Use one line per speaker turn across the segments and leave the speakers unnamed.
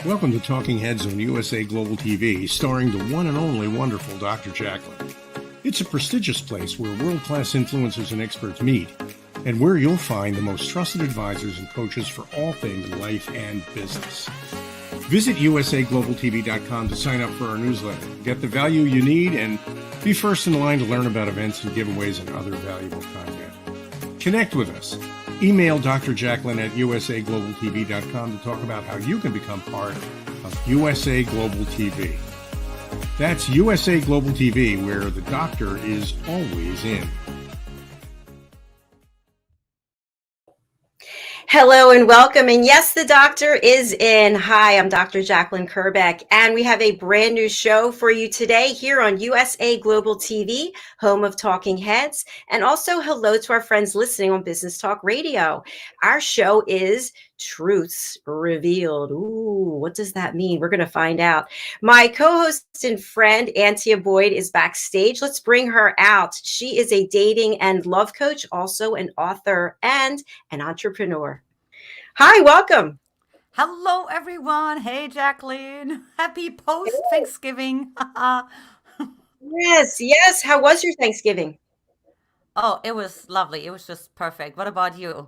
Welcome to Talking Heads on USA Global TV, starring the one and only wonderful Dr. Jacalyn. It's a prestigious place where world-class influencers and experts meet, and where you'll find the most trusted advisors and coaches for all things life and business. Visit usaglobaltv.com to sign up for our newsletter, get the value you need, and be first in line to learn about events and giveaways and other valuable content. Connect with us. Email Dr. Jacalyn at usaglobaltv.com to talk about how you can become part of USA Global TV. That's USA Global TV, where the doctor is always in.
Hello and welcome. And yes, the doctor is in. Hi, I'm Dr. Jacalyn Kerbeck, and we have a brand new show for you today here on USA Global TV, home of Talking Heads. And also hello to our friends listening on Business Talk Radio. Our show is Truths Revealed. Ooh, what does that mean? We're going to find out. My co-host and friend, Antia Boyd, is backstage. Let's bring her out. She is a dating and love coach, also an author and an entrepreneur. Hi, welcome.
Hello, everyone. Hey, Jacalyn. Happy post-Thanksgiving.
Yes. How was your Thanksgiving?
Oh, it was lovely. It was just perfect. What about you?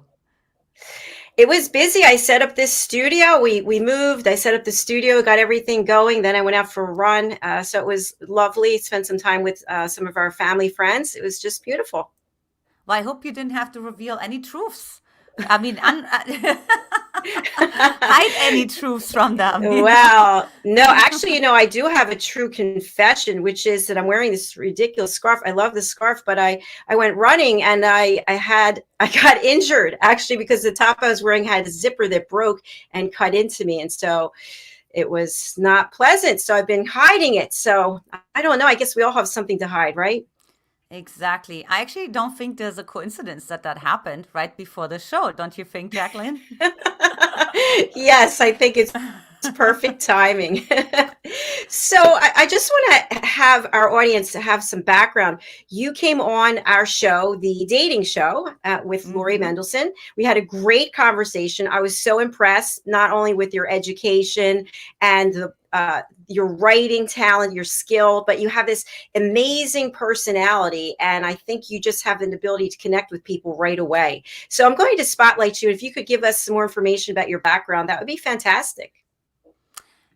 It was busy. I set up this studio. We moved. I set up the studio, got everything going. Then I went out for a run. So it was lovely. Spent some time with some of our family friends. It was just beautiful.
Well, I hope you didn't have to reveal any truths. I mean, hide any truths from them.
Well, no, actually, I do have a true confession, which is that I'm wearing this ridiculous scarf. I love this scarf, but I went running and I got injured actually because the top I was wearing had a zipper that broke and cut into me. And so it was not pleasant. So I've been hiding it. So I don't know. I guess we all have something to hide, right?
Exactly. I actually don't think there's a coincidence that happened right before the show. Don't you think, Jacalyn?
Yes, I think it's perfect timing. So I just want to have our audience to have some background. You came on our show, the dating show with Lori Mendelson. We had a great conversation. I was so impressed, not only with your education and your writing talent, your skill, but you have this amazing personality. And I think you just have an ability to connect with people right away. So I'm going to spotlight you. If you could give us some more information about your background, that would be fantastic.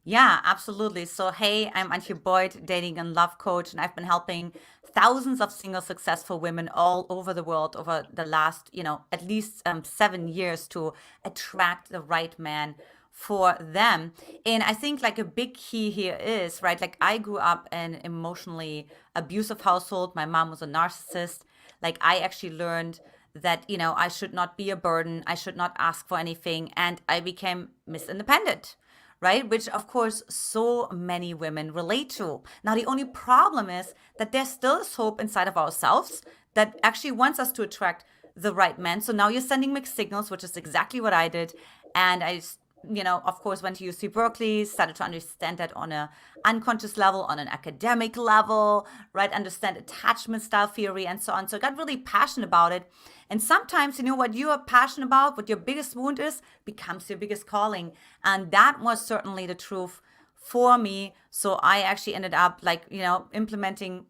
Yeah, absolutely. So, hey, I'm Antia Boyd, dating and love coach, and I've been helping thousands of single successful women all over the world over the last, at least 7 years to attract the right man for them. And I think like a big key here is, right, like I grew up in an emotionally abusive household. My mom was a narcissist. Like I actually learned that, I should not be a burden. I should not ask for anything. And I became Miss Independent. Right? Which, of course, so many women relate to. Now, the only problem is that there's still this hope inside of ourselves that actually wants us to attract the right man. So now you're sending mixed signals, which is exactly what I did. And I, of course, went to UC Berkeley, started to understand that on an unconscious level, on an academic level, right? Understand attachment style theory and so on. So I got really passionate about it. And sometimes, what you are passionate about, what your biggest wound is, becomes your biggest calling. And that was certainly the truth for me. So I actually ended up implementing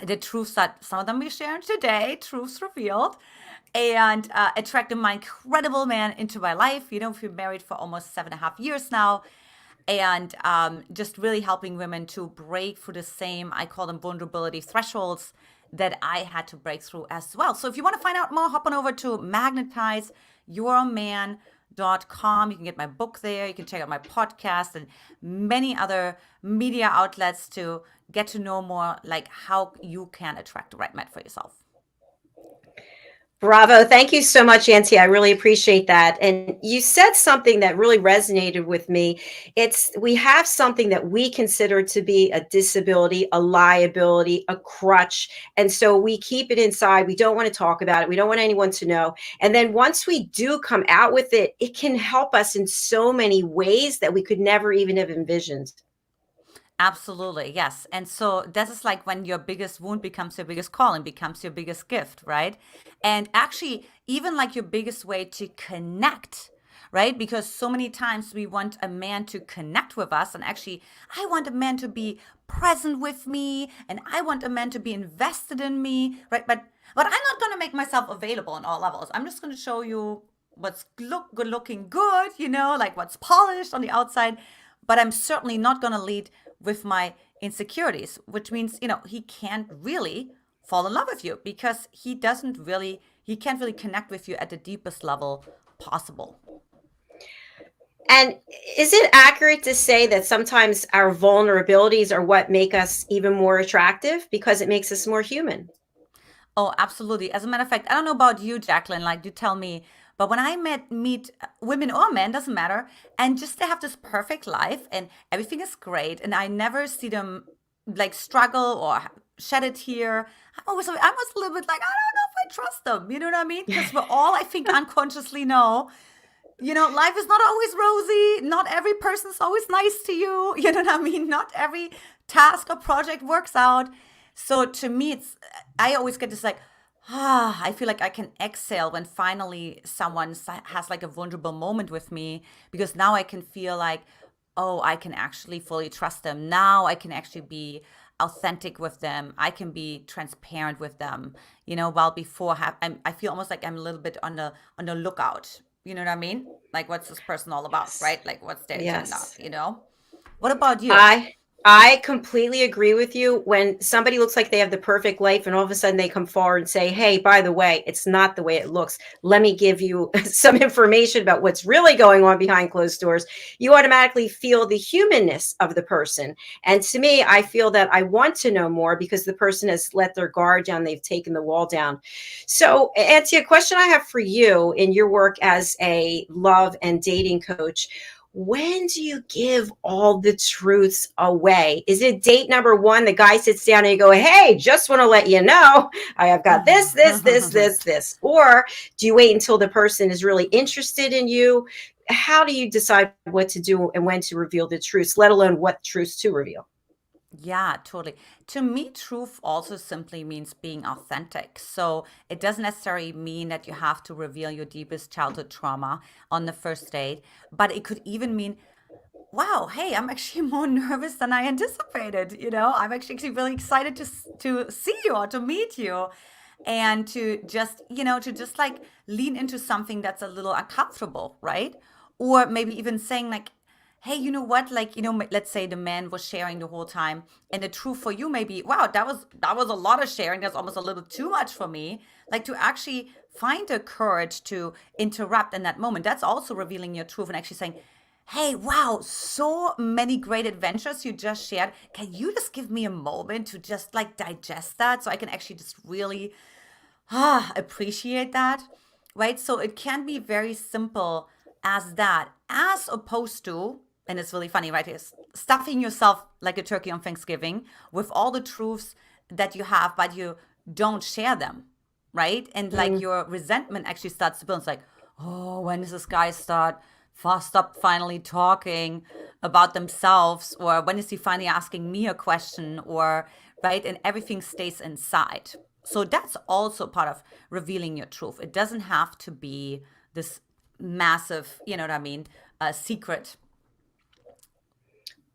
the truths that some of them we sharing today, truths revealed, and attracted my incredible man into my life. We've been married for almost 7.5 years now. And just really helping women to break through the same, I call them vulnerability thresholds, that I had to break through as well. So if you want to find out more, hop on over to magnetizeyourman.com. You can get my book there. You can check out my podcast and many other media outlets to get to know more like how you can attract the right man for yourself.
Bravo. Thank you so much, Antia. I really appreciate that. And you said something that really resonated with me. We have something that we consider to be a disability, a liability, a crutch. And so we keep it inside. We don't want to talk about it. We don't want anyone to know. And then once we do come out with it, it can help us in so many ways that we could never even have envisioned.
Absolutely. Yes. And so this is like when your biggest wound becomes your biggest calling, becomes your biggest gift, right? And actually, even like your biggest way to connect, right? Because so many times we want a man to connect with us, and actually, I want a man to be present with me, and I want a man to be invested in me, right? But I'm not going to make myself available on all levels. I'm just going to show you what's looking good, like what's polished on the outside. But I'm certainly not going to lead with my insecurities, which means, he can't really fall in love with you because he can't really connect with you at the deepest level possible.
And is it accurate to say that sometimes our vulnerabilities are what make us even more attractive because it makes us more human?
Oh, absolutely. As a matter of fact, I don't know about you, Jacalyn, like you tell me, but when I meet women or men, doesn't matter, and just they have this perfect life and everything is great, and I never see them like struggle or shed a tear. I was a little bit like, I don't know if I trust them. You know what I mean? Because we're all, I think, unconsciously know, life is not always rosy. Not every person's always nice to you. You know what I mean? Not every task or project works out. So to me, I always get this like, I feel like I can exhale when finally someone has like a vulnerable moment with me, because now I can feel like, oh, I can actually fully trust them. Now I can actually be authentic with them. I can be transparent with them. While before I feel almost like I'm a little bit on the lookout. You know what I mean? Like, what's this person all about,
Yes.
right? Like, what's their agenda?
Yes.
What about you?
I completely agree with you. When somebody looks like they have the perfect life and all of a sudden they come forward and say, hey, by the way, it's not the way it looks. Let me give you some information about what's really going on behind closed doors. You automatically feel the humanness of the person. And to me, I feel that I want to know more because the person has let their guard down. They've taken the wall down. So, Antia, a question I have for you in your work as a love and dating coach: when do you give all the truths away? Is it date number one? The guy sits down and you go, hey, just want to let you know, I have got this. Or do you wait until the person is really interested in you? How do you decide what to do and when to reveal the truths, let alone what truths to reveal?
Yeah, totally. To me, truth also simply means being authentic. So it doesn't necessarily mean that you have to reveal your deepest childhood trauma on the first date, but it could even mean, wow, hey, I'm actually more nervous than I anticipated. I'm actually really excited to see you or to meet you, and to just like lean into something that's a little uncomfortable, right? Or maybe even saying like, hey, you know what? Like, let's say the man was sharing the whole time, and the truth for you may be, wow, that was a lot of sharing. That's almost a little too much for me. Like, to actually find the courage to interrupt in that moment. That's also revealing your truth and actually saying, hey, wow, so many great adventures you just shared. Can you just give me a moment to just like digest that so I can actually just really appreciate that, right? So it can be very simple as that, as opposed to, and it's really funny, right? Is stuffing yourself like a turkey on Thanksgiving with all the truths that you have, but you don't share them, right? And like your resentment actually starts to build. It's like, oh, when does this guy stop finally talking about themselves? Or when is he finally asking me a question? Or, right? And everything stays inside. So that's also part of revealing your truth. It doesn't have to be this massive, secret.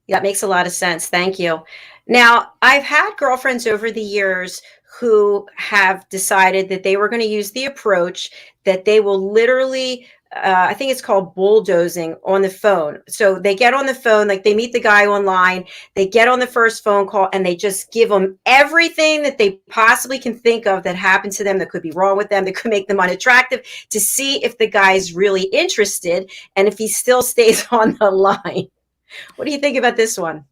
That makes a lot of sense. Thank you. Now, I've had girlfriends over the years who have decided that they were going to use the approach that they will literally, I think it's called bulldozing on the phone. So they get on the phone, like they meet the guy online, they get on the first phone call, and they just give them everything that they possibly can think of that happened to them, that could be wrong with them, that could make them unattractive, to see if the guy's really interested and if he still stays on the line. What do you think about this one?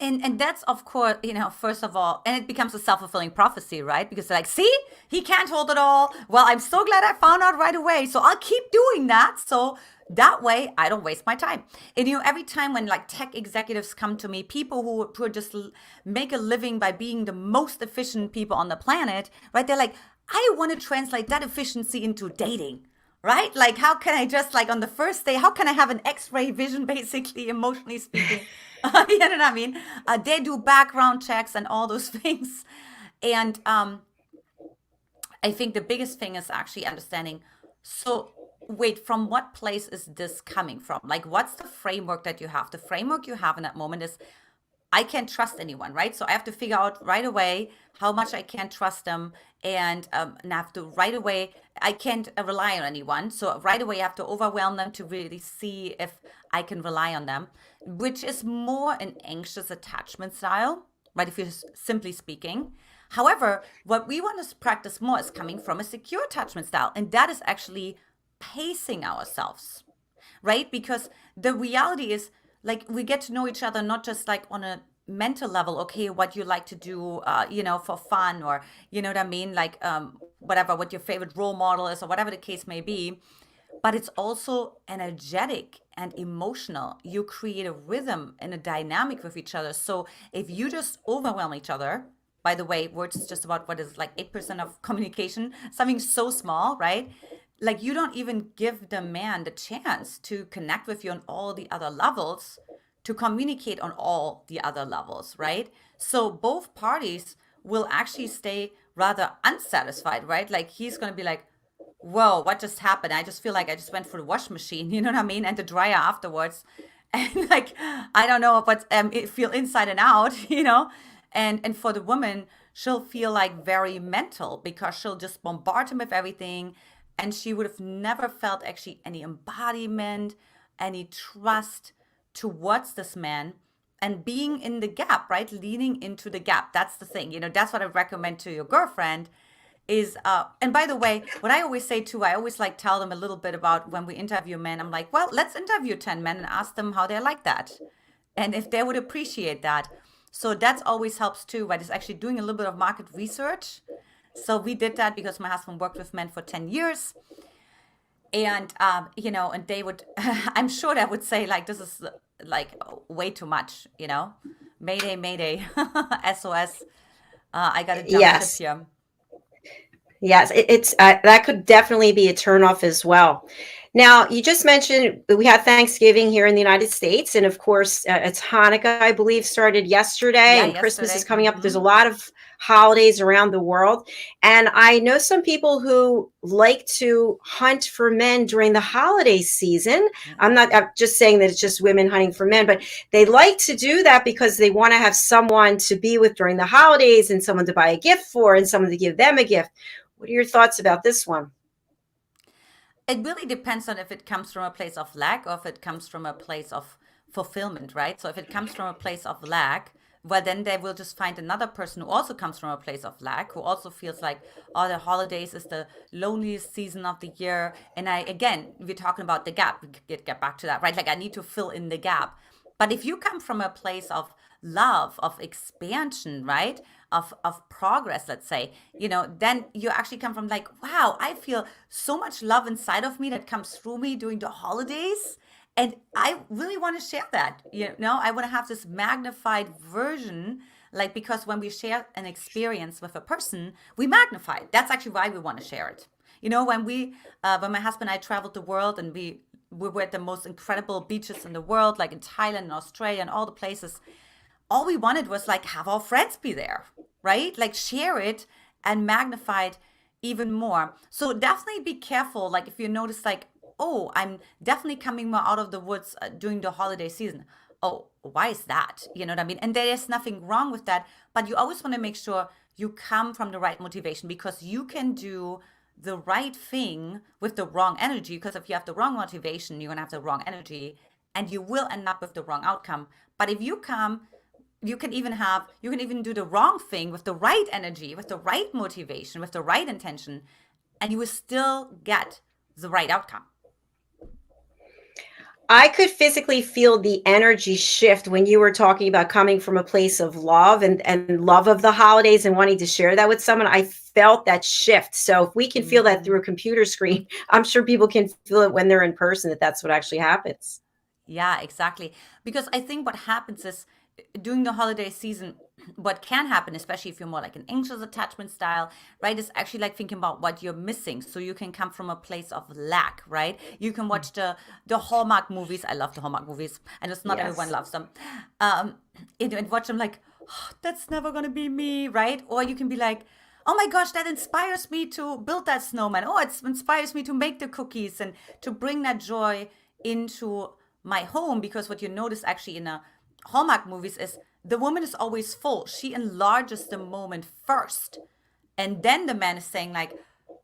And that's, of course, first of all, and it becomes a self-fulfilling prophecy, right? Because they're like, see, he can't hold it all. Well, I'm so glad I found out right away. So I'll keep doing that. So that way I don't waste my time. And, every time when like tech executives come to me, people who are just make a living by being the most efficient people on the planet, right? They're like, I want to translate that efficiency into dating. Right? Like, how can I just like on the first day, how can I have an x-ray vision, basically, emotionally speaking? You know what I mean? They do background checks and all those things. And I think the biggest thing is actually understanding, so wait, from what place is this coming from? Like, what's the framework that you have? The framework you have in that moment is, I can't trust anyone, right? So I have to figure out right away how much I can't trust them, and I have to right away, I can't rely on anyone. So right away, I have to overwhelm them to really see if I can rely on them, which is more an anxious attachment style, right? If you're simply speaking. However, what we want to practice more is coming from a secure attachment style, and that is actually pacing ourselves, right? Because the reality is, like, we get to know each other not just like on a mental level, okay, what you like to do, for fun, or you know what I mean, like whatever, what your favorite role model is, or whatever the case may be, but it's also energetic and emotional. You create a rhythm and a dynamic with each other. So if you just overwhelm each other, by the way, words is just about what is like 8% of communication, something so small, right? Like, you don't even give the man the chance to connect with you on all the other levels, to communicate on all the other levels, right? So both parties will actually stay rather unsatisfied, right? Like, he's going to be like, whoa, what just happened? I just feel like I just went through the wash machine, you know what I mean? And the dryer afterwards. And like, I don't know what's, it feel inside and out, And for the woman, she'll feel like very mental, because she'll just bombard him with everything. And she would have never felt actually any embodiment, any trust towards this man, and being in the gap, right? Leaning into the gap. That's the thing. That's what I recommend to your girlfriend is, and by the way, what I always say too, I always like tell them a little bit about when we interview men. I'm like, well, let's interview 10 men and ask them how they like that, and if they would appreciate that. So that always helps too, right? It's actually doing a little bit of market research. So we did that because my husband worked with men for 10 years. And, and they would, I'm sure they would say, like, this is like way too much, Mayday, mayday, SOS. I got to jump
Yes.
ship here.
Yes, it's that could definitely be a turnoff as well. Now, you just mentioned we had Thanksgiving here in the United States, and of course, it's Hanukkah, I believe, started yesterday,
Yeah,
and Christmas is
yesterday.
coming up. There's a lot of holidays around the world, and I know some people who like to hunt for men during the holiday season. I'm just saying that it's just women hunting for men, but they like to do that because they want to have someone to be with during the holidays, and someone to buy a gift for, and someone to give them a gift. What are your thoughts about this one?
It really depends on if it comes from a place of lack or if it comes from a place of fulfillment, right? So if it comes from a place of lack, well, then they will just find another person who also comes from a place of lack, who also feels like, oh, the holidays is the loneliest season of the year. And we're talking about the gap. We get back to that, right? Like, I need to fill in the gap. But if you come from a place of love, of expansion, right? Of progress, let's say, then you actually come from like, wow, I feel so much love inside of me that comes through me during the holidays. And I really want to share that, I want to have this magnified version, like, because when we share an experience with a person, we magnify it. That's actually why we want to share it. When my husband and I traveled the world, and we were at the most incredible beaches in the world, like in Thailand and Australia and all the places, all we wanted was like have our friends be there, right? Like, share it and magnify it even more. So definitely be careful. Like, if you notice like, oh, I'm definitely coming more out of the woods during the holiday season. Oh, why is that? You know what I mean? And there is nothing wrong with that, but you always want to make sure you come from the right motivation, because you can do the right thing with the wrong energy. Because if you have the wrong motivation, you're going to have the wrong energy, and you will end up with the wrong outcome. But if you come, you can even do the wrong thing with the right energy, with the right motivation, with the right intention, and you will still get the right outcome.
I could physically feel the energy shift when you were talking about coming from a place of love and love of the holidays and wanting to share that with someone. I felt that shift. So if we can feel that through a computer screen, I'm sure people can feel it when they're in person, that's what actually happens.
Yeah, exactly. Because I think what happens is, during the holiday season, what can happen, especially if you're more like an anxious attachment style, right, is actually like thinking about what you're missing. So you can come from a place of lack, right? You can watch the Hallmark movies. I love the Hallmark movies, and it's not everyone loves them. And watch them like, oh, that's never gonna be me, right? Or you can be like, oh my gosh, that inspires me to build that snowman. Oh, it inspires me to make the cookies and to bring that joy into my home. Because what you notice actually in a Hallmark movies is the woman is always full. She enlarges the moment first. And then the man is saying like,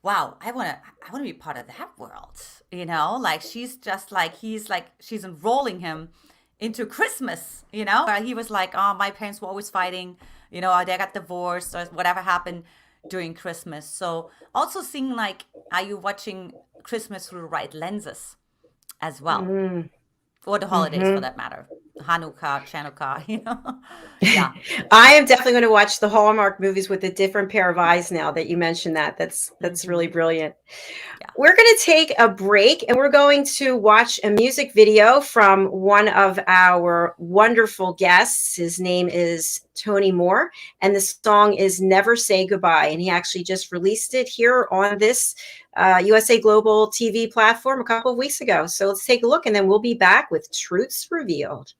wow, I want to be part of that world. Like she's just like, she's enrolling him into Christmas, where he was like, oh, my parents were always fighting, or they got divorced or whatever happened during Christmas. So also seeing like, are you watching Christmas through the right lenses as well?
Mm-hmm.
Or the holidays for that matter. Hanukkah, Chanukah, Yeah.
I am definitely going to watch the Hallmark movies with a different pair of eyes now that you mentioned that. That's really brilliant. Yeah. We're going to take a break and we're going to watch a music video from one of our wonderful guests. His name is Tony Moore, and the song is Never Say Goodbye. And he actually just released it here on this USA Global TV platform a couple of weeks ago. So let's take a look, and then we'll be back with Truths Revealed.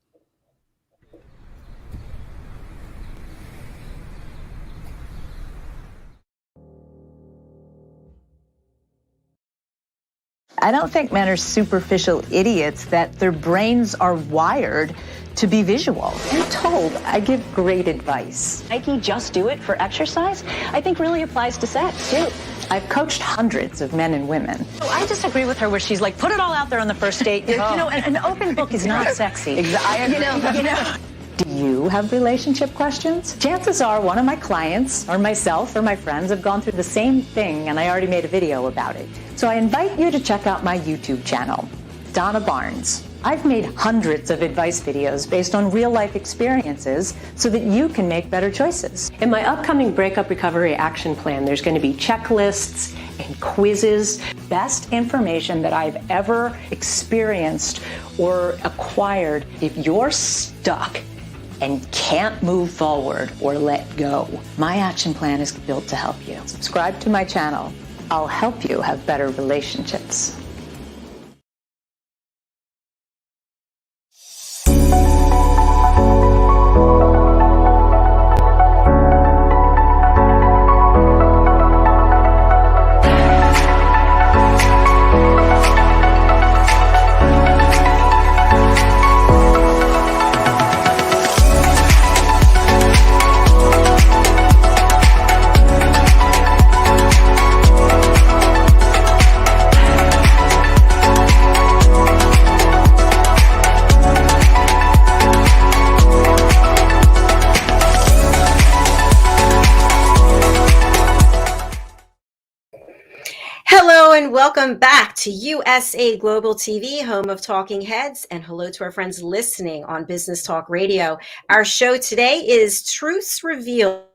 I don't think men are superficial idiots, that their brains are wired to be visual. I'm told I give great advice.
Nike Just Do It for exercise, I think really applies to sex too.
I've coached hundreds of men and women.
So I disagree with her where she's like, put it all out there on the first date. An open book is not sexy.
Exactly. Do you have relationship questions? Chances are one of my clients or myself or my friends have gone through the same thing, and I already made a video about it. So I invite you to check out my YouTube channel, Donna Barnes. I've made hundreds of advice videos based on real-life experiences so that you can make better choices.
In my upcoming Breakup Recovery Action Plan, there's going to be checklists and quizzes.
Best information that I've ever experienced or acquired. If you're stuck and can't move forward or let go, my action plan is built to help you. Subscribe to my channel. I'll help you have better relationships.
And welcome back to USA Global TV, home of Talking Heads, and hello to our friends listening on Business Talk Radio. Our show today is Truths Revealed,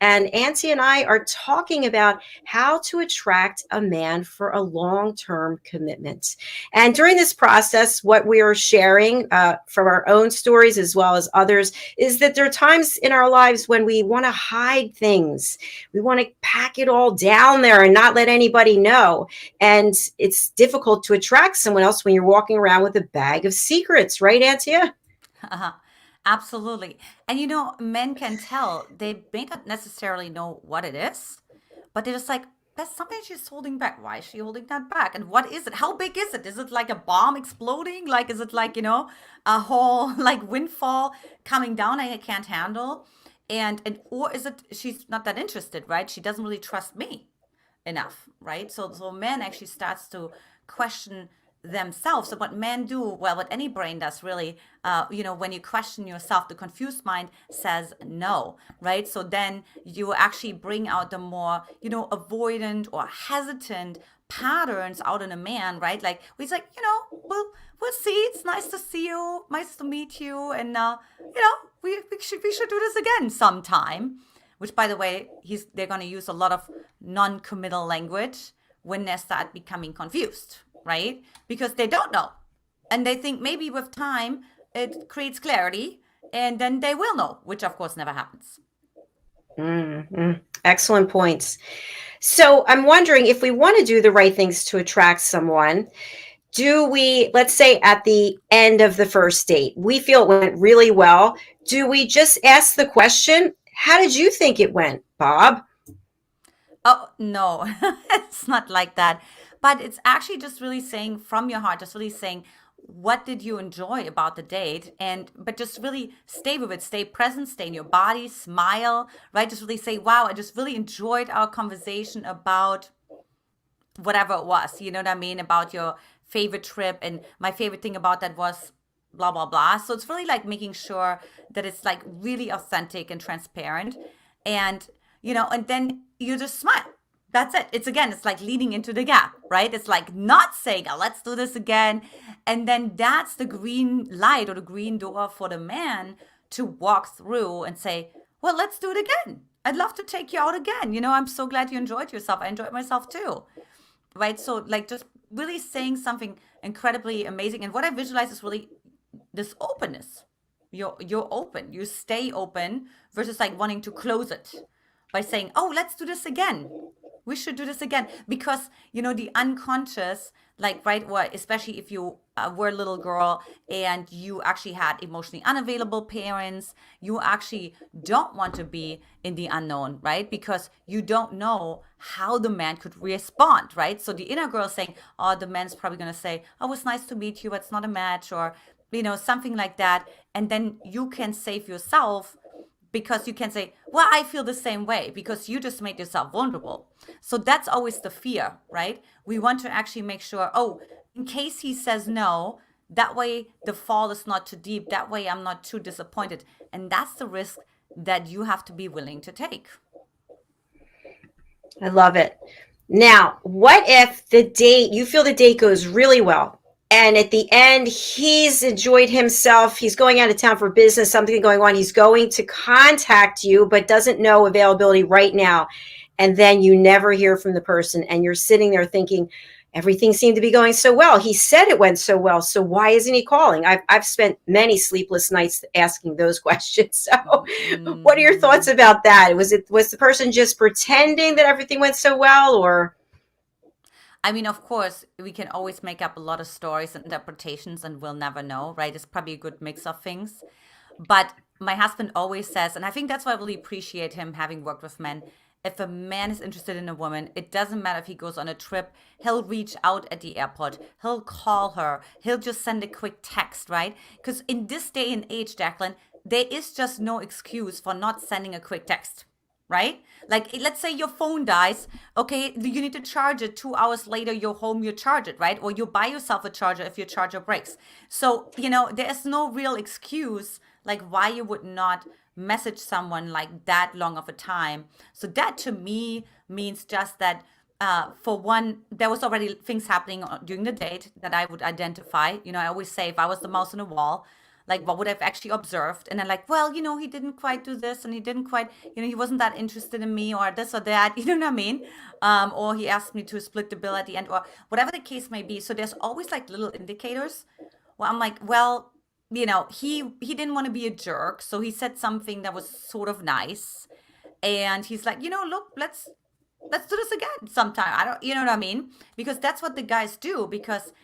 and Antia and I are talking about how to attract a man for a long-term commitment. And during this process, what we are sharing from our own stories as well as others is that there are times in our lives when we want to hide things. We want to pack it all down there and not let anybody know. And it's difficult to attract someone else when you're walking around with a bag of secrets, right, Antia?
Absolutely. And men can tell. They may not necessarily know what it is, but they're just like, that's something she's holding back. Why is she holding that back? And what is it? How big is it? Is it like a bomb exploding? Like, is it like, a whole like windfall coming down I can't handle? And or is it she's not that interested, right? She doesn't really trust me enough, right? So men actually starts to question themselves. So what men do, well, what any brain does really, when you question yourself, the confused mind says no, right? So then you actually bring out the more, avoidant or hesitant patterns out in a man, right? Like he's like, we'll see. It's nice to see you, nice to meet you, and we should do this again sometime. Which, by the way, they're going to use a lot of non-committal language when they start becoming confused. Right? Because they don't know. And they think maybe with time, it creates clarity and then they will know, which of course never happens.
Mm-hmm. Excellent points. So I'm wondering if we want to do the right things to attract someone, do we, let's say at the end of the first date, we feel it went really well. Do we just ask the question, how did you think it went, Bob?
Oh, no, it's not like that. But it's actually just really saying from your heart, just really saying, what did you enjoy about the date? But just really stay with it, stay present, stay in your body, smile, right? Just really say, wow, I just really enjoyed our conversation about whatever it was, you know what I mean? About your favorite trip. And my favorite thing about that was blah, blah, blah. So it's really like making sure that it's like really authentic and transparent. And, and then you just smile. That's it. It's like leaning into the gap, right? It's like not saying, oh, let's do this again. And then that's the green light or the green door for the man to walk through and say, well, let's do it again. I'd love to take you out again. I'm so glad you enjoyed yourself. I enjoyed myself too. Right? So like just really saying something incredibly amazing. And what I visualize is really this openness. You're open. You stay open versus like wanting to close it by saying, oh, let's do this again. We should do this again. Because, the unconscious, like, right, or especially if you were a little girl and you actually had emotionally unavailable parents, you actually don't want to be in the unknown, right? Because you don't know how the man could respond, right? So the inner girl saying, oh, the man's probably going to say, oh, it's nice to meet you, but it's not a match, or, something like that. And then you can save yourself because you can say, well, I feel the same way because you just made yourself vulnerable. So that's always the fear, right? We want to actually make sure, oh, in case he says no, that way the fall is not too deep. That way I'm not too disappointed. And that's the risk that you have to be willing to take.
I love it. Now, what if you feel the date goes really well? And at the end, he's enjoyed himself. He's going out of town for business, something going on. He's going to contact you, but doesn't know availability right now. And then you never hear from the person. And you're sitting there thinking, everything seemed to be going so well. He said it went so well. So why isn't he calling? I've spent many sleepless nights asking those questions. So what are your thoughts about that? Was the person just pretending that everything went so well, or?
I mean, of course, we can always make up a lot of stories and interpretations and we'll never know, right? It's probably a good mix of things. But my husband always says, and I think that's why I really appreciate him having worked with men, if a man is interested in a woman, it doesn't matter if he goes on a trip, he'll reach out at the airport, he'll call her, he'll just send a quick text, right? Because in this day and age, Jacalyn, there is just no excuse for not sending a quick text. Right? Like, let's say your phone dies. Okay, you need to charge it. 2 hours later, you're home, you charge it, right? Or you buy yourself a charger if your charger breaks. So, there is no real excuse like why you would not message someone like that long of a time. So that to me means just that, for one, there was already things happening during the date that I would identify. I always say if I was the mouse on the wall, like what would I've actually observed? And then like, well, he didn't quite do this and he didn't quite, he wasn't that interested in me or this or that, you know what I mean? Or he asked me to split the bill at the end or whatever the case may be. So there's always like little indicators where I'm like, well, he didn't want to be a jerk. So he said something that was sort of nice. And he's like, look, let's do this again sometime. I don't, you know what I mean? Because that's what the guys do, because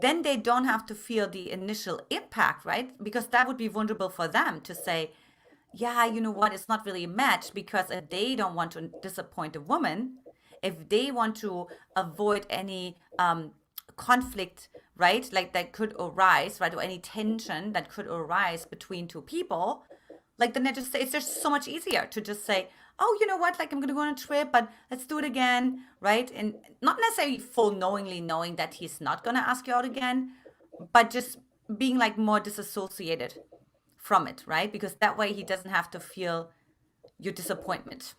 then they don't have to feel the initial impact, right? Because that would be vulnerable for them to say, yeah, you know what, it's not really a match, because if they don't want to disappoint a woman, if they want to avoid any conflict, right, like that could arise, right, or any tension that could arise between two people, like then they just say, it's just so much easier to just say, oh, you know what, like I'm going to go on a trip, but let's do it again, right? And not necessarily full knowingly knowing that he's not going to ask you out again, but just being like more disassociated from it, right? Because that way he doesn't have to feel your disappointment,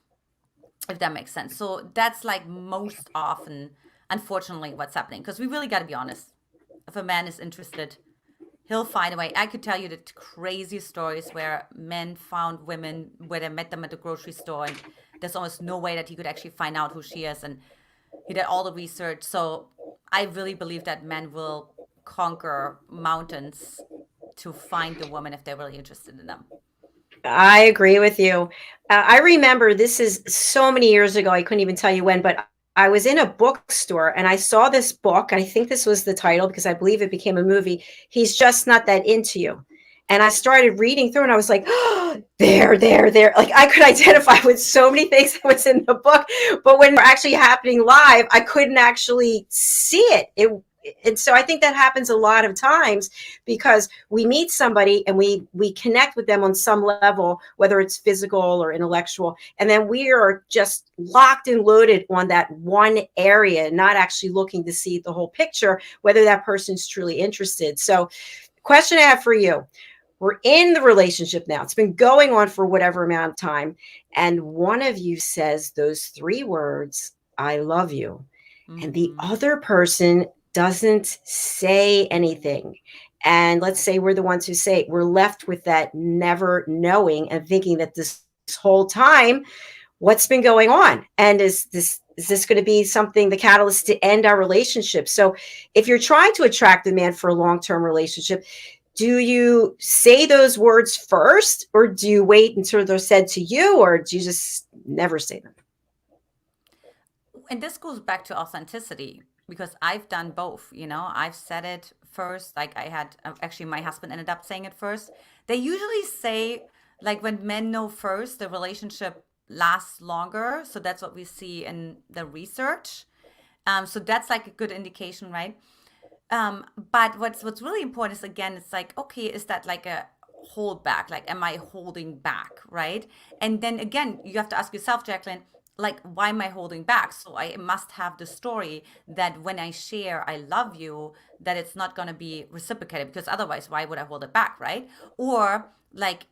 if that makes sense. So that's like most often, unfortunately, what's happening. Because we really got to be honest. If a man is interested, he'll find a way. I could tell you the crazy stories where men found women where they met them at the grocery store, and there's almost no way that he could actually find out who she is, and he did all the research. So I really believe that men will conquer mountains to find the woman if they're really interested in them.
I agree with you. I remember, this is so many years ago, I couldn't even tell you when, but I was in a bookstore and I saw this book. I think this was the title because I believe it became a movie. He's Just Not That Into You. And I started reading through and I was like, oh, there. Like I could identify with so many things that was in the book, but when they're actually happening live, I couldn't actually see it. And so I think that happens a lot of times because we meet somebody and we connect with them on some level, whether it's physical or intellectual, and then we are just locked and loaded on that one area, not actually looking to see the whole picture, whether that person's truly interested. So question I have for you. We're in the relationship now. It's been going on for whatever amount of time. And one of you says those 3 words, I love you. And the other person doesn't say anything. And let's say we're the ones who say it. We're left with that never knowing and thinking that this whole time, what's been going on? And is this going to be something, the catalyst to end our relationship? So if you're trying to attract a man for a long-term relationship, do you say those words first, or do you wait until they're said to you, or do you just never say them?
And this goes back to authenticity, because I've done both. I've said it first. Like I had, actually my husband ended up saying it first. They usually say, like, when men know first, the relationship lasts longer. So that's what we see in the research. So that's like a good indication, right? But what's really important is, again, it's like, okay, is that like a hold back? Like, am I holding back, right? And then again, you have to ask yourself, Jacalyn, like, why am I holding back? So I must have the story that when I share, I love you, that it's not going to be reciprocated, because otherwise, why would I hold it back, right? Or like,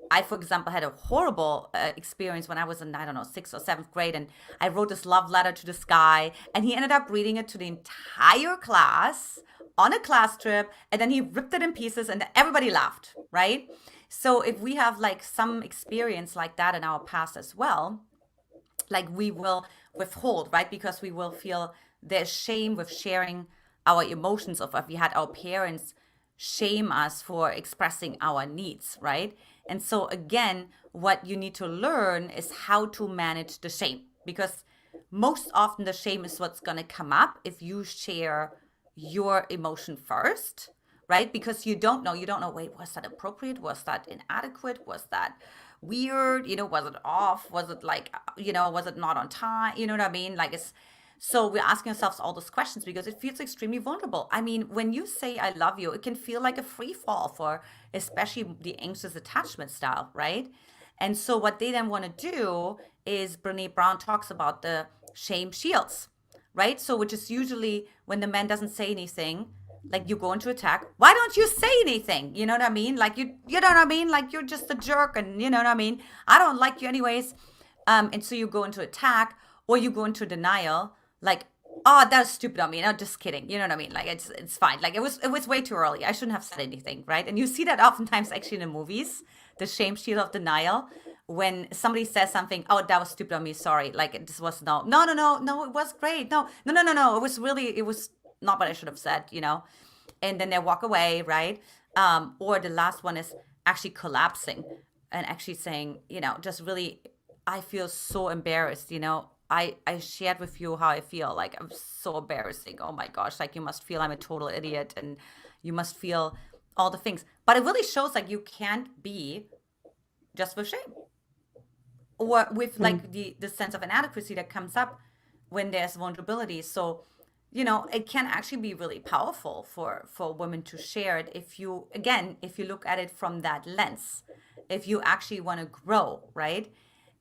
I, for example, had a horrible experience when I was in, I don't know, 6th or 7th grade, and I wrote this love letter to this guy, and he ended up reading it to the entire class on a class trip, and then he ripped it in pieces, and everybody laughed, right? So if we have like some experience like that in our past as well, like we will withhold, right? Because we will feel there's shame with sharing our emotions, of if we had our parents shame us for expressing our needs, right? And so again, what you need to learn is how to manage the shame, because most often the shame is what's going to come up if you share your emotion first, right? Because you don't know, wait, was that appropriate? Was that inadequate? Was that weird? Was it off? Was it like, was it not on time? You know what I mean? Like, so we're asking ourselves all those questions because it feels extremely vulnerable. I mean, when you say I love you, it can feel like a free fall for especially the anxious attachment style, right? And so what they then want to do is, Brene Brown talks about the shame shields, right? So which is usually when the man doesn't say anything, like you go into attack. Why don't you say anything? You know what I mean? Like you know what I mean? Like you're just a jerk, and you know what I mean? I don't like you anyways. And so you go into attack, or you go into denial. Like, oh, that's stupid on me. No, just kidding. You know what I mean? Like it's fine. Like it was way too early. I shouldn't have said anything, right? And you see that oftentimes actually in the movies, the shame shield of denial, when somebody says something, oh, that was stupid on me. Sorry. Like this was no, it was great. No. It was not what I should have said, and then they walk away, right? Or the last one is actually collapsing and actually saying, just really, I feel so embarrassed, I shared with you how I feel. Like, I'm so embarrassing. Oh my gosh. Like, you must feel I'm a total idiot, and you must feel all the things. But it really shows like you can't be just with shame, or with like the sense of inadequacy that comes up when there's vulnerability. So, it can actually be really powerful for women to share it if you look at it from that lens, if you actually want to grow, right?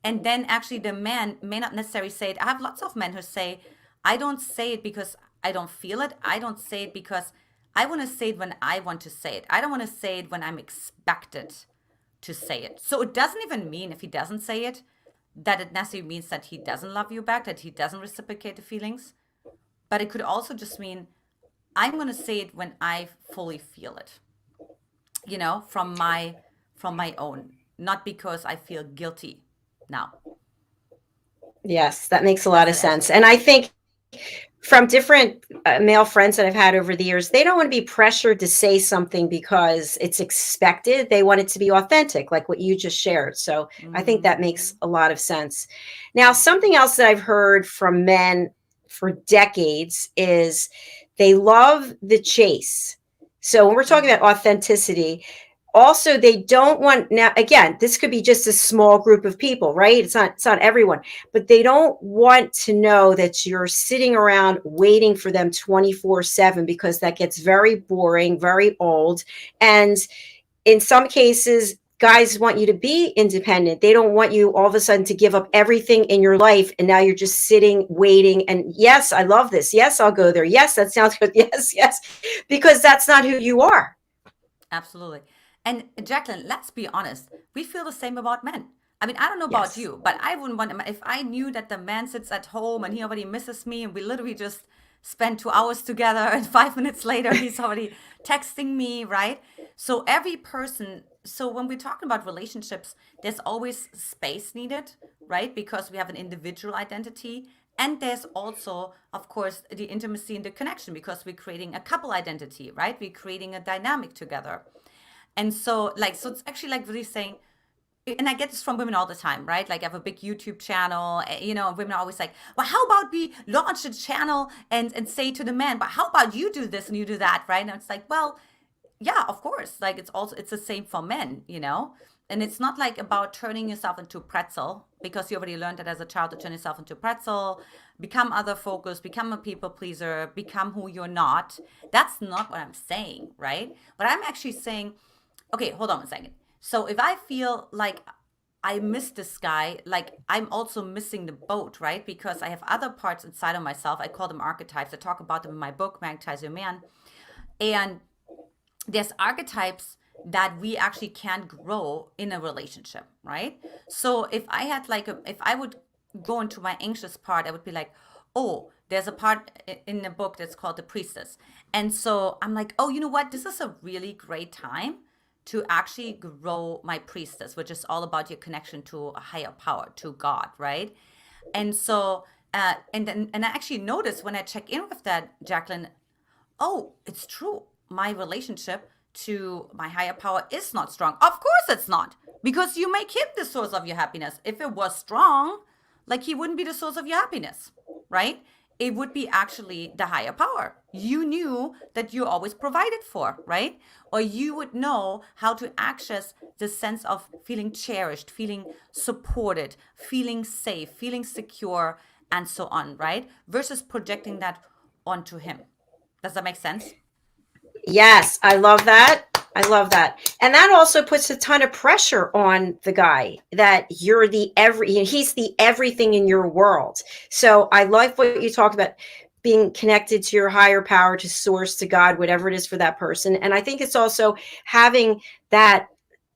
And then actually the man may not necessarily say it. I have lots of men who say, I don't say it because I don't feel it. I don't say it because I want to say it when I want to say it. I don't want to say it when I'm expected to say it. So it doesn't even mean, if he doesn't say it, that it necessarily means that he doesn't love you back, that he doesn't reciprocate the feelings. But it could also just mean, I'm going to say it when I fully feel it, from my own, not because I feel guilty now.
Yes, that makes a lot of sense. And I think from different male friends that I've had over the years, they don't want to be pressured to say something because it's expected. They want it to be authentic, like what you just shared. So I think that makes a lot of sense. Now, something else that I've heard from men for decades is they love the chase. So when we're talking about authenticity, Also, they don't want, now again, this could be just a small group of people, right? It's not everyone, but they don't want to know that you're sitting around waiting for them 24/7, because that gets very boring, very old. And in some cases, guys want you to be independent. They don't want you all of a sudden to give up everything in your life, and now you're just sitting waiting. And yes, I love this. Yes, I'll go there. Yes, that sounds good. Yes, because that's not who you are.
Absolutely. And Jacalyn, let's be honest, we feel the same about men. I mean, I don't know about
Yes.
you, but I wouldn't want him if I knew that the man sits at home and he already misses me and we literally just spend 2 hours together and 5 minutes later he's already texting me, right? So every person, so when we're talking about relationships, there's always space needed, right? Because we have an individual identity. And there's also, of course, the intimacy and the connection, because we're creating a couple identity, right? We're creating a dynamic together. And so so it's actually like really saying, and I get this from women all the time, right? Like I have a big YouTube channel, women are always like, well, how about we launch a channel and say to the man, but how about you do this and you do that, right? And it's like, well, yeah, of course. Like it's the same for men, and it's not like about turning yourself into a pretzel, because you already learned that as a child to turn yourself into a pretzel, become other focused, become a people pleaser, become who you're not. That's not what I'm saying, right? What I'm actually saying, okay, hold on a second. So if I feel like I miss this guy, like I'm also missing the boat, right? Because I have other parts inside of myself. I call them archetypes. I talk about them in my book, Magnetize Your Man. And there's archetypes that we actually can grow in a relationship, right? So if I had if I would go into my anxious part, I would be like, oh, there's a part in the book that's called the priestess. And so I'm like, oh, you know what? This is a really great time to actually grow my priestess, which is all about your connection to a higher power, to God, right? And so, and I actually noticed when I check in with that, Jacalyn, oh, it's true. My relationship to my higher power is not strong. Of course it's not, because you make him the source of your happiness. If it was strong, like he wouldn't be the source of your happiness, right? It would be actually the higher power. You knew that you're always provided for, right? Or you would know how to access the sense of feeling cherished, feeling supported, feeling safe, feeling secure, and so on, right? Versus projecting that onto him. Does that make sense?
Yes, I love that. I love that. And that also puts a ton of pressure on the guy, that you're he's the everything in your world. So I like what you talked about, being connected to your higher power, to source, to God, whatever it is for that person. And I think it's also having that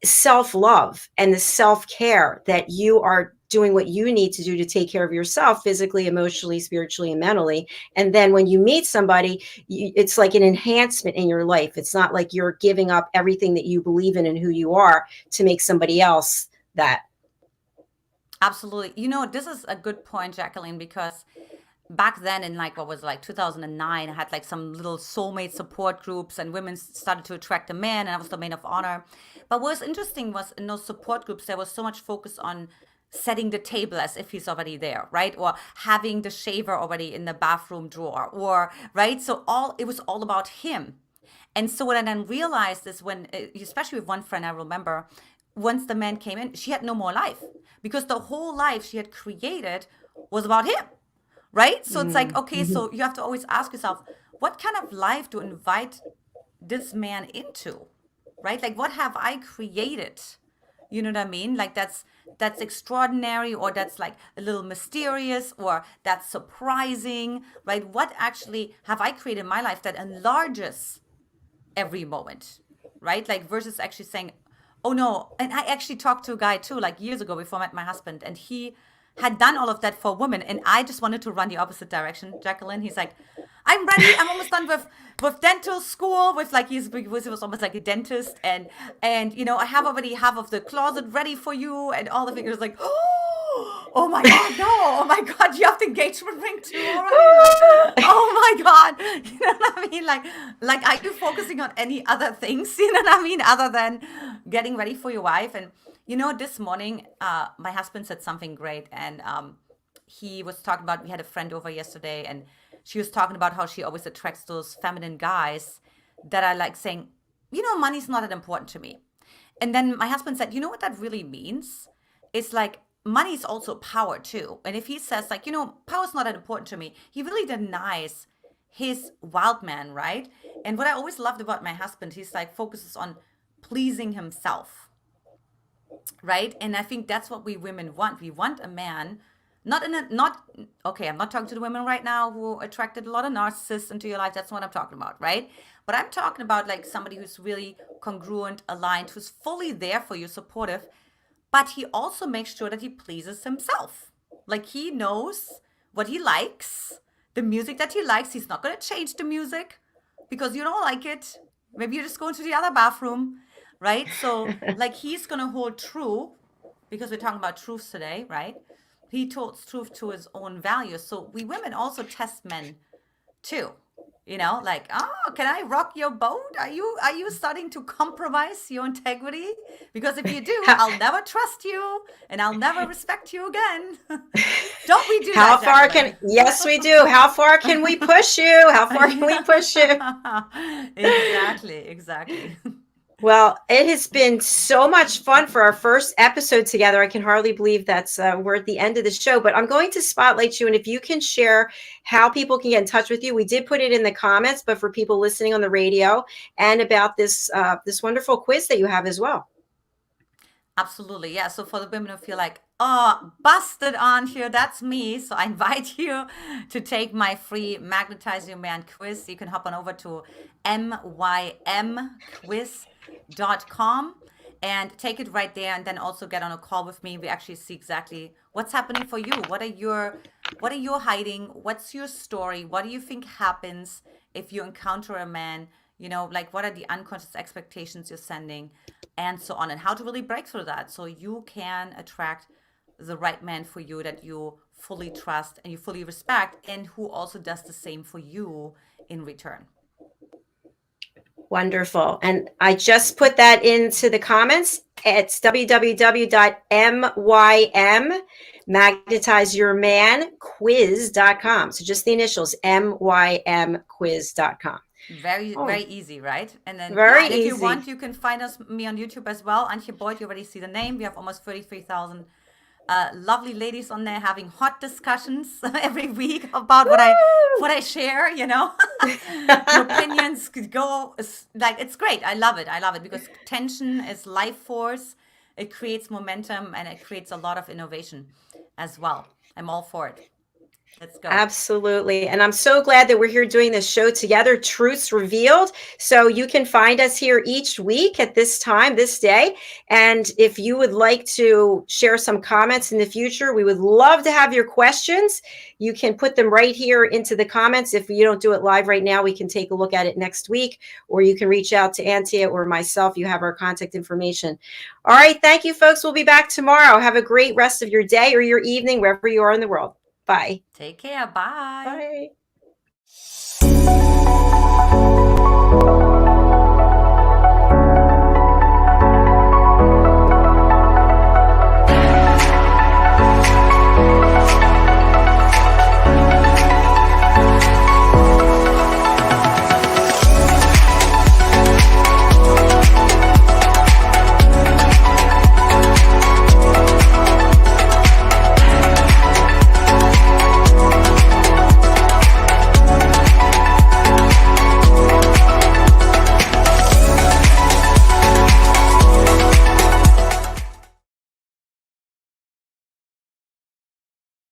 self-love and the self-care, that you are doing what you need to do to take care of yourself physically, emotionally, spiritually, and mentally. And then when you meet somebody, it's like an enhancement in your life. It's not like you're giving up everything that you believe in and who you are to make somebody else that.
Absolutely. This is a good point, Jacalyn, because back then in 2009, I had some little soulmate support groups, and women started to attract a man, and I was the maid of honor. But what was interesting was in those support groups, there was so much focus on setting the table as if he's already there, right? Or having the shaver already in the bathroom drawer, or right? So it was all about him. And so what I then realized is when, especially with one friend, I remember once the man came in, she had no more life, because the whole life she had created was about him, right? So it's like, okay, so you have to always ask yourself, what kind of life to invite this man into, right? Like, what have I created? You know what I mean? Like that's extraordinary, or that's like a little mysterious, or that's surprising, right? What actually have I created in my life that enlarges every moment, right? Like versus actually saying, oh no. And I actually talked to a guy too, like years ago before I met my husband, and he had done all of that for women, and I just wanted to run the opposite direction, Jacalyn. He's like, I'm ready. I'm almost done with dental school. With he was almost like a dentist, and I have already half of the closet ready for you, and all the fingers like, oh my God, no, oh my God, you have the engagement ring too already. Oh my God, you know what I mean? Like, are you focusing on any other things? You know what I mean, other than getting ready for your wife? And this morning, my husband said something great, and he was talking about, we had a friend over yesterday, and she was talking about how she always attracts those feminine guys that are like saying, money's not that important to me. And then my husband said, you know what that really means? It's like money is also power too. And if he says like, power is not that important to me, he really denies his wild man, right? And what I always loved about my husband, he's like focuses on pleasing himself, right? And I think that's what we women want. We want a man, I'm not talking to the women right now who attracted a lot of narcissists into your life. That's what I'm talking about, right? But I'm talking about like somebody who's really congruent, aligned, who's fully there for you, supportive, but he also makes sure that he pleases himself. Like he knows what he likes, the music that he likes. He's not going to change the music because you don't like it. Maybe you just go into the other bathroom, right? So like he's going to hold true, because we're talking about truths today, right? He holds truth to his own values. So we women also test men too. Like, can I rock your boat? Are you starting to compromise your integrity? Because if you do, I'll never trust you and I'll never respect you again. Don't we do
How
that?
far
Jacalyn?
yes, we do. How far can we push you? How far can we push you?
Exactly.
Well, it has been so much fun for our first episode together. I can hardly believe we're at the end of the show, but I'm going to spotlight you. And if you can share how people can get in touch with you, we did put it in the comments, but for people listening on the radio, and about this wonderful quiz that you have as well.
Absolutely. Yeah. So for the women who feel like, busted on here, that's me. So I invite you to take my free Magnetize Your Man quiz. You can hop on over to mymquiz.com and take it right there, and then also get on a call with me. We actually see exactly what's happening for you. What are you hiding? What's your story? What do you think happens if you encounter a man? Like what are the unconscious expectations you're sending, and so on, and how to really break through that so you can attract the right man for you that you fully trust and you fully respect, and who also does the same for you in return.
Wonderful. And I just put that into the comments. It's www.mymagetizeyourmanquiz.com. So just the initials, mymquiz.com.
Very easy, right? And then
very
if you
easy.
want, you can find me on YouTube as well. Antia Boyd, you already see the name. We have almost 33,000 lovely ladies on there having hot discussions every week about what I share. Your opinions could go like, it's great. I love it because tension is life force. It creates momentum and it creates a lot of innovation as well. I'm all for it. Let's go.
Absolutely. And I'm so glad that we're here doing this show together, Truths Revealed. So you can find us here each week at this time, this day. And if you would like to share some comments in the future, we would love to have your questions. You can put them right here into the comments. If you don't do it live right now, we can take a look at it next week, or you can reach out to Antia or myself. You have our contact information. All right. Thank you, folks. We'll be back tomorrow. Have a great rest of your day or your evening, wherever you are in the world. Bye.
Take care. Bye.
Bye.